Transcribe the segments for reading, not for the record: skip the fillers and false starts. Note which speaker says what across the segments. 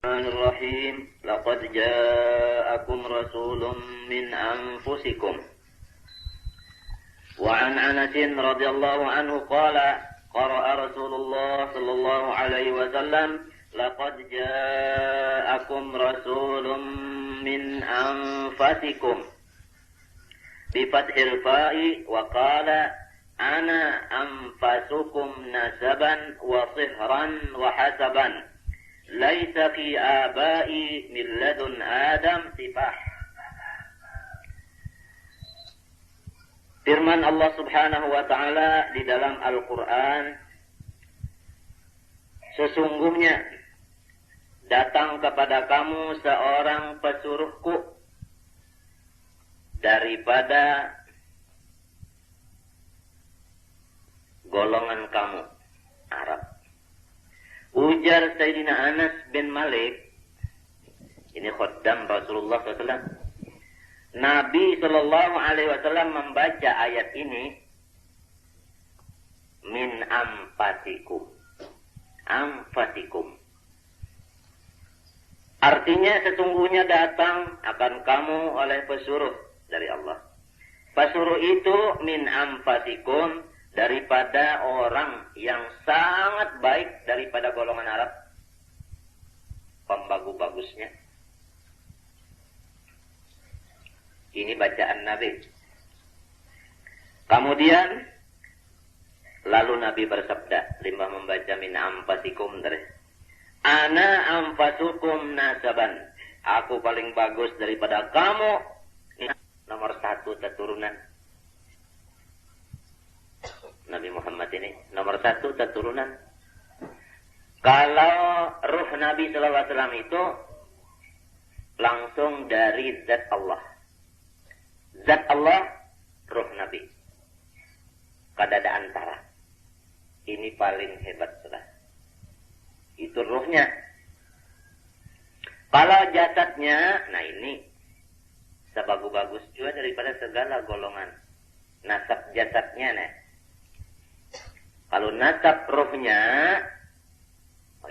Speaker 1: Bismillahirrahmanirrahim. Laqad ja'akum rasulun min anfusikum. Wa an Anas radhiyallahu anhu qala qara'a Rasulullah sallallahu alaihi wasallam laqad ja'akum rasulun min anfusikum bi fathil fa'i wa qala ana anfasukum nasaban wa sihran wa hasaban laisa fi abai min ladun adam sifah. Firman Allah Subhanahu wa taala di dalam Al-Qur'an, sesungguhnya datang kepada kamu seorang pesuruhku daripada golongan kamu Arab. Ujar Sayyidina Anas bin Malik, ini khaddam Rasulullah SAW. Nabi Shallallahu Alaihi Wasallam membaca ayat ini min anfasikum, anfasikum. Artinya sesungguhnya datang akan kamu oleh pesuruh dari Allah. Pesuruh itu min anfasikum, daripada orang yang sangat baik daripada golongan Arab, pembagus-bagusnya. Ini bacaan Nabi. Kemudian lalu Nabi bersabda, lima membaca min anfasikum dari ana anfasukum nasaban, aku paling bagus daripada kamu. Ini nomor satu keturunan. Nabi Muhammad ini nomor satu keturunan. Kalau ruh Nabi SAW itu langsung dari zat Allah. Zat Allah, ruh Nabi. Kada ada antara. Ini paling hebat sudah. Itu ruhnya. Kalau jasadnya, nah ini sebagus-bagus juga daripada segala golongan. Nasab jasadnya nih. Kalau nasab ruhnya,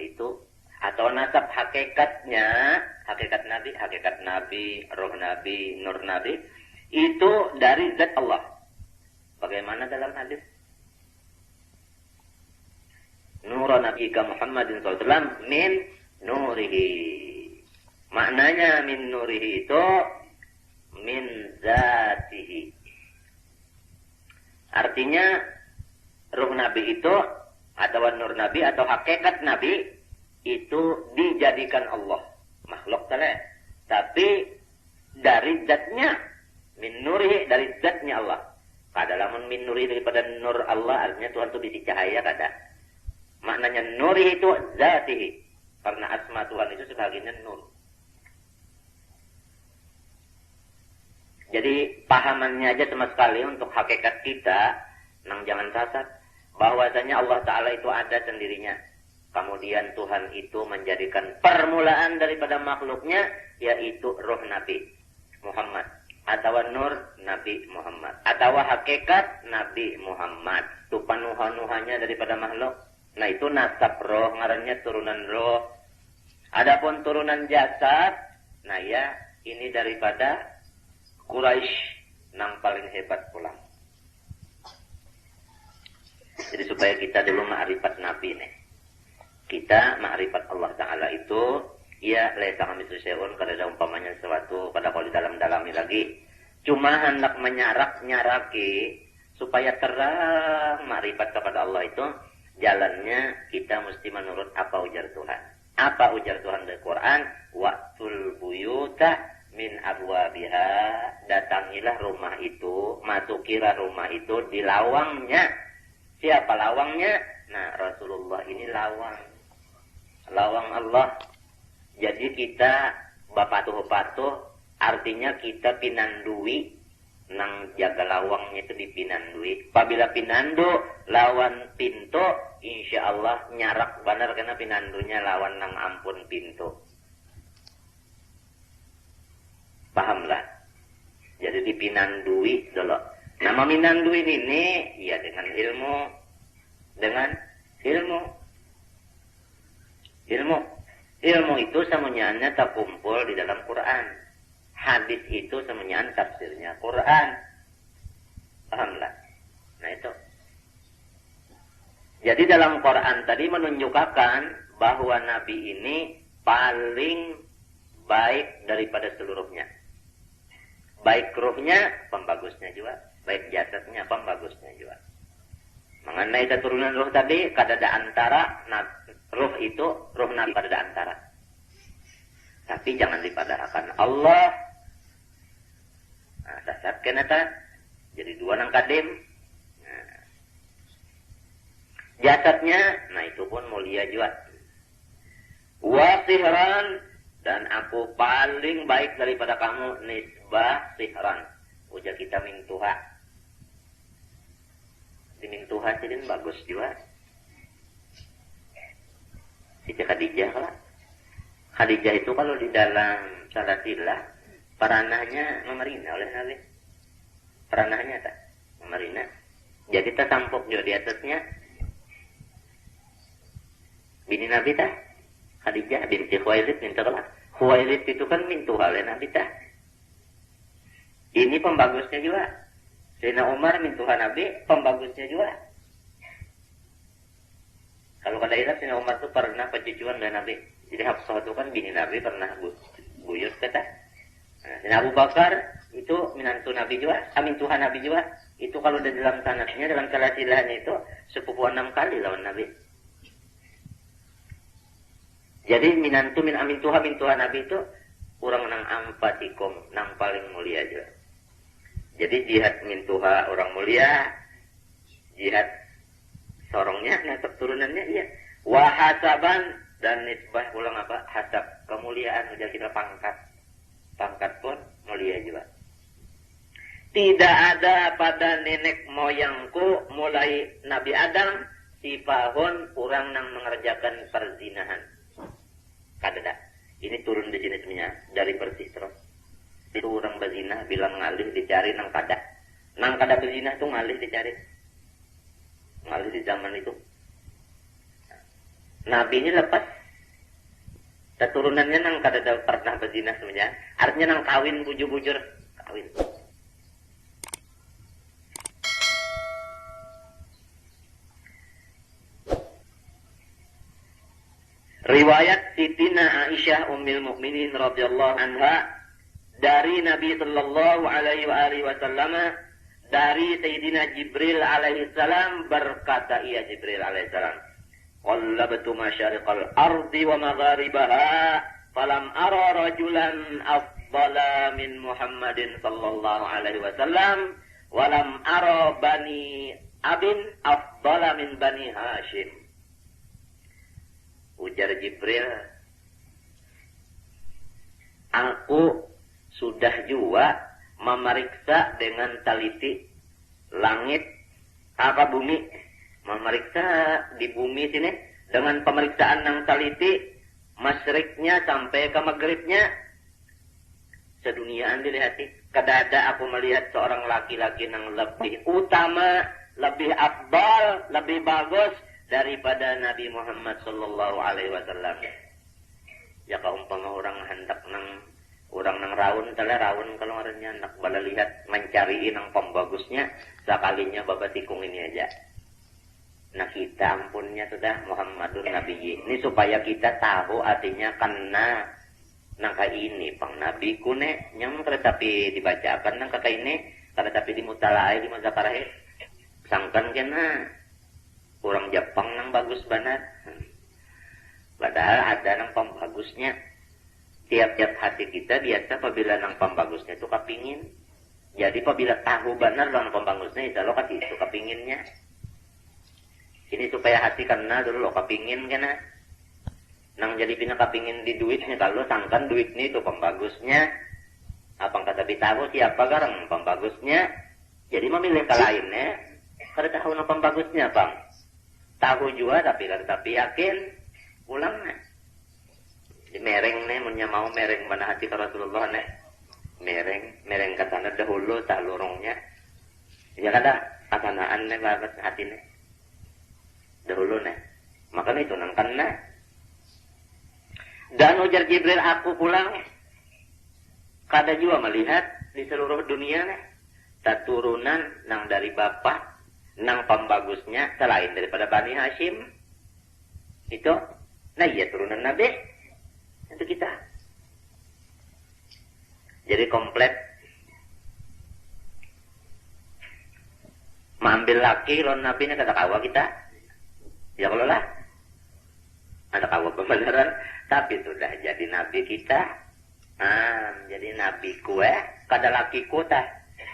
Speaker 1: itu atau nasab hakikatnya, hakikat Nabi, roh Nabi, nur Nabi, itu dari zat Allah. Bagaimana dalam hadis? Nur Nabi Muhammadin SAW min nurihi. Maknanya min nurihi itu min zatihi. Artinya ruh Nabi itu atau nur Nabi atau hakikat Nabi itu dijadikan Allah. Makhluk salah. Tapi dari zatnya, min nurihi, dari zatnya Allah. Kada lamun min nurihi daripada nur Allah, artinya Tuhan itu bisi cahaya kada. Maknanya nurihi itu zatihi. Karena asma Tuhan itu sebagiannya nur. Jadi pahamannya aja sama sekali untuk hakikat kita, nang jangan sasar. Bahwasanya Allah Ta'ala itu ada sendirinya. Kemudian Tuhan itu menjadikan permulaan daripada makhluknya, yaitu roh Nabi Muhammad. Atau nur Nabi Muhammad. Atau hakikat Nabi Muhammad. Itu panuhan-nuhannya daripada makhluk. Nah itu nasab roh, ngarannya turunan roh. Adapun turunan jasad, nah ya ini daripada Quraisy, nang paling hebat pulang. Jadi supaya kita dulu ma'rifat Nabi nih. Kita ma'rifat Allah Ta'ala itu, ya laisa kamitslihi syai'un, kada ada umpamanya sesuatu, kada kalau dalam-dalami lagi. Cuma hendak menyarak-nyaraki supaya terang ma'rifat kepada Allah itu, jalannya kita mesti menurut apa ujar Tuhan. Apa ujar Tuhan dari Quran? Wa'tul buyuta min abwabiha, datangilah rumah itu, masukilah rumah itu di lawangnya. Siapa lawangnya? Nah, Rasulullah ini lawang. Lawang Allah. Jadi kita bapatuh-patuh, artinya kita pinandui, nang jaga lawangnya itu dipinandui. Apabila pinandu lawan pintu, insya Allah nyarak benar karena pinandunya lawan nang ampun pintu. Pahamlah. Jadi dipinandui dulu. Nama minanduin ini ya dengan ilmu Ilmu itu semuanya terkumpul di dalam Quran. Hadis itu semuanya tafsirnya Quran. Pahamlah? Nah itu. Jadi dalam Quran tadi menunjukkan bahwa Nabi ini paling baik daripada seluruhnya. Baik ruhnya, pembagusnya juga. Baik jasadnya, pembagusnya juga. Mengenai keturunan ruh tadi, kadada antara ruh itu, ruh Nabi kadada antara. Tapi jangan dipadahkan Allah. Nah, sasat kenapa? Jadi dua nang kadim. Nah. Jasadnya, nah itu pun mulia juga. Wa sihran, dan aku paling baik daripada kamu, nisbah sihran. Ujar kita min Tuhan. Min Tuhan jadi bagus juga. Siti Khadijah lah. Khadijah itu kalau di dalam Salatilah, peranahnya memerintah oleh Nabi. Peranahnya tak memerintah. Jadi kita tampuk juga di atasnya. Bini Nabi tak? Khadijah binti Khuwailid minta kelak. Khuwailid itu kan minta oleh Nabi tak? Ini pembagusnya juga. Sayyidina Umar mintuha Nabi, pembagusnya juga. Kalau kada ingat Sayyidina Umar itu pernah pencucuan dari Nabi. Jadi Hafsah itu kan bini Nabi pernah buyut kata. Nah, Sayyidina Abu Bakar itu minantu Nabi juga, mintuha Nabi juga. Itu kalau di dalam sanadnya, dalam salasilahnya itu sepupu 6 kali lawan Nabi. Jadi minantu min amintuha mintuha Nabi itu orang nang ampatikum, nang paling mulia juga. Jadi jihad mintuha orang mulia, jihad sorongnya, nah keturunannya iya. Wahasaban, dan nisbah ulang apa? Hasab, kemuliaan, udah kita pangkat. Pangkat pun mulia juga. Tidak ada pada nenek moyangku mulai Nabi Adam, sifahun orang yang mengerjakan perzinahan. Kadada. Ini turun di sini semuanya dari persis terus. Itu orang berzina bilang ngalih dicari nang kada berzina itu ngalih dicari, ngalih di zaman itu. Nabi ini lepas keturunannya nang kada pernah berzina semuanya, artinya nang kawin bujur-bujur kawin. Riwayat Sitina Aisyah Ummul Mukminin radhiyallahu anha dari Nabi sallallahu alaihi wasallam, dari Sayyidina Jibril alaihi salam berkata, ia Jibril alaihi salam, qallabtu masyariqal ardi wa magharibaha falam ara rajulan afdala min Muhammadin sallallahu alaihi wasallam wa lam ara bani abin afdala min bani Hashim. Ujar Jibril, aku sudah juga memeriksa dengan teliti langit apa bumi, memeriksa di bumi sini dengan pemeriksaan yang teliti, masyriknya sampai ke maghribnya seduniaan dilihati. Kadada aku melihat seorang laki-laki yang lebih utama, lebih afdal, lebih bagus daripada Nabi Muhammad sallallahu alaihi wasallam. Ya kaumpama orang hendak orang nang raun kalau orangnya nak bala lihat mencari nang pembagusnya, sekalinya babat tikung ini aja. Nah kita ampunnya sudah Muhammadun Nabi. Ini supaya kita tahu artinya kena nangka ini pang Nabi kune nyam tapi dibacakan nang kata ini tapi dimutalaai di mazakarahe sangkan kena orang Jepang nang bagus banget. Padahal ada nang pembagusnya. Tiap-tiap hati kita biasa apabila nang pembagusnya itu kepingin. Jadi apabila tahu benar nang pembagusnya itu lo kasih itu kepinginnya. Ini supaya hati kena dulu lo kepingin kena. Nang jadi pina kepingin di duitnya kalau sangkan duitnya itu pembagusnya. Apang kata tahu siapa garang pembagusnya. Jadi memilih ke lainnya. Kada tahu nang pembagusnya bang. Tahu juga tapi yakin ulangnya. Di mereng nih, munya mau mereng mana hati ke Rasulullah nih. Mereng katana dahulu tak lorongnya. Ya kada kasanaan nih babat hati nih. Dahulu nih. Makanya itu nang kana. Dan ujar Jibril, aku pulang kada jua melihat di seluruh dunia turunan nang dari bapak nang pembagusnya selain daripada Bani Hashim itu. Nah iya turunan Nabi itu kita. Jadi komplit. Mengambil laki lawan Nabi ini kata kawa kita. Ya kalau lah. Ada kawa pembenaran. Tapi sudah jadi Nabi kita. Jadi nabiku kada lakiku tah.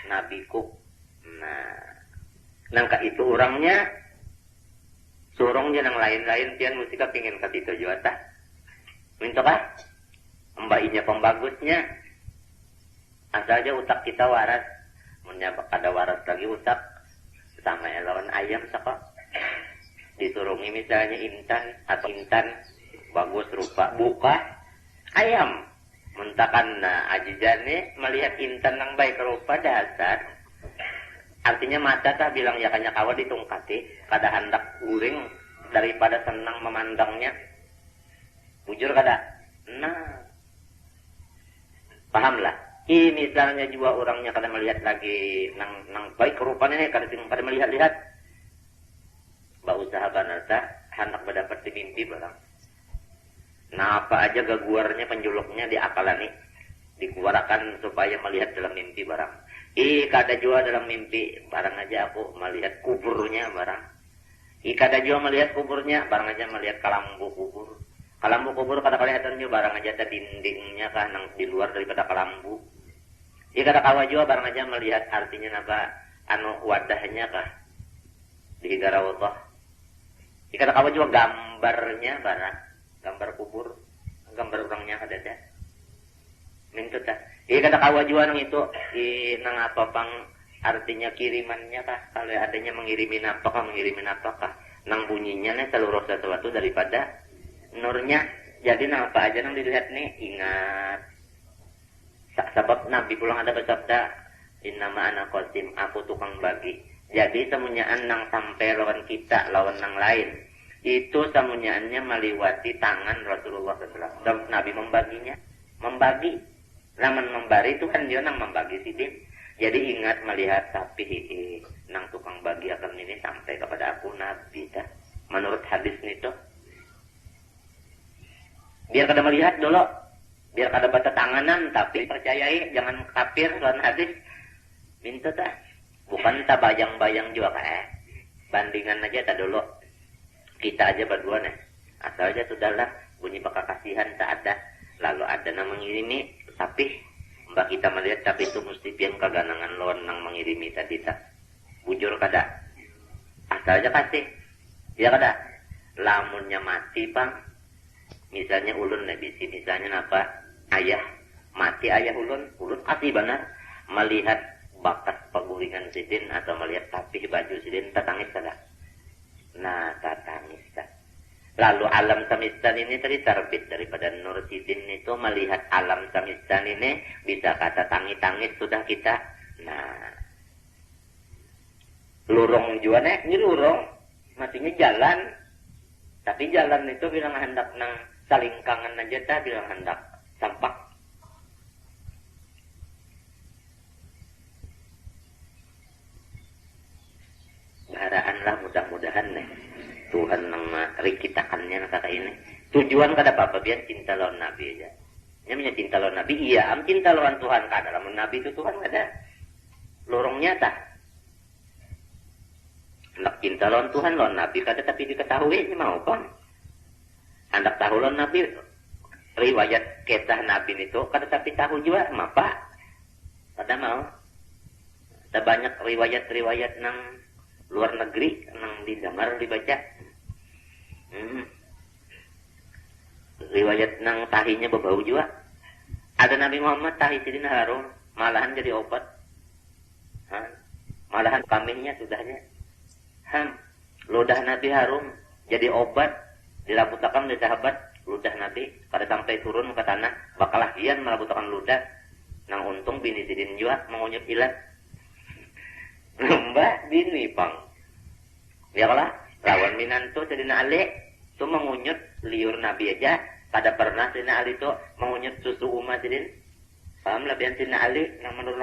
Speaker 1: Nabiku. Nah. Nangka itu orangnya. Surongnya nang lain-lain pian mesti kepingin ke situ juga tah. Minta kah? Mbainya pembagusnya. Asalnya utak kita waras. Menyapa kada waras lagi utak. Sama lawan ayam saka. Disurungi misalnya intan atau intan. Bagus rupa. Buka. Ayam. Mentakan ajijane melihat intan nang baik rupa dasar. Artinya mata tak bilang ya kanya kawa ditungkati. Kada hendak guring daripada senang memandangnya. Bujur kada? Nah. Pahamlah. Ini misalnya juga orangnya kada melihat lagi nang baik rupanya kada melihat-lihat. Ba usaha banarta hendak mendapat di mimpi barang. Nah apa aja gaguarnya penjuluknya diakalani. Dikeluarkan supaya melihat dalam mimpi barang. Kada jua dalam mimpi, barang aja aku melihat kuburnya barang. Kada jua melihat kuburnya, barang aja melihat kalambu kubur. Kalambu kubur kada kelihatan jua, barang aja ada dindingnya kah nang di luar daripada kalambu. Kada kawa jua, barang aja melihat artinya napa wadahnya kah di garawatoh. Kada kawa jua gambarnya barang, gambar kubur, gambar orangnya kada ada. Mintut dah. Kada kawa jua nang itu nang apa pang artinya kirimannya kah? Kalau adanya mengirimin apakah nang bunyinya seluruh sesuatu daripada nurnya. Jadi nang apa aja nang dilihat nih ingat. Sebab Nabi pulang ada bersabda, innama ana qasim, aku tukang bagi. Jadi semunyaan nang sampai lawan kita, lawan nang lain. Itu semunyaannya meliwati tangan Rasulullah SAW. Dan Nabi membaginya, membagi. Laman membari itu kan dia nang membagi sidin. Jadi ingat melihat sapi nang tukang bagi akan ini sampai kepada aku Nabi dah. Menurut hadis itu. Biar kada melihat dulu. Biar kada baca tanganan tapi percayai jangan kafir lawan hadis. Minta dah. Bukan tak bayang-bayang juga bandingan aja tak dulu. Kita aja berdua asal aja sudahlah bunyi bakal kasihan tak ada. Lalu ada nang mengirimi tapi mbak kita melihat tapi itu mesti pian kaganangan lawan nang mengirimi tadi tak. Bujur kada. Asal aja kasih. Ya kada. Lamunnya mati bang. Misalnya ulun bisi misalnya apa? Ayah mati ayah ulun kasih benar melihat bakat peguringan sidin atau melihat tapih baju sidin tatangis kada. Nah tatangis tak. Lalu alam samistan ini tadi terbit daripada Nur Sidin itu melihat alam samistan ini bisa kata tangis-tangis sudah kita. Nah, lurung juga ini lurung, matinya jalan. Tapi jalan itu bilang hendak nang salingkangan aja tak bilang hendak sampak. Baraanlah mudah-mudahan Tuhan rikitakannya kata ini. Tujuan kada apa-apa biar cinta lawan Nabi aja. Namanya cinta lawan Nabi, iya cinta lawan Tuhan kada. Lawan Nabi itu Tuhan kada. Lorongnya tak. Hendak cinta lawan Tuhan lawan Nabi kada tapi diketahui ini mau bang. Hendak tahu lawan Nabi riwayat kisah Nabi itu kada tapi tahu juga apa. Kada mau. Ada banyak riwayat-riwayat nang luar negeri nang didengar dibaca. Riwayat nang tahinya berbau juga. Ada Nabi Muhammad tahi sidin harum, malahan jadi obat. Malahan kambingnya sudahnya. Ludah Nabi harum jadi obat. Dilaputakan oleh sahabat ludah Nabi pada sampai turun ke tanah bakalah hian melaputakan ludah. Nang untung bini sidin juga mengunyut ilat. Mbak bini pang. Ya kalah lawan minantu sedina ale tu mengunyut liur Nabi aja Pada pernah Sina Ali itu mengunyut susu umat ini. Paham lah biar Sina Ali yang menurut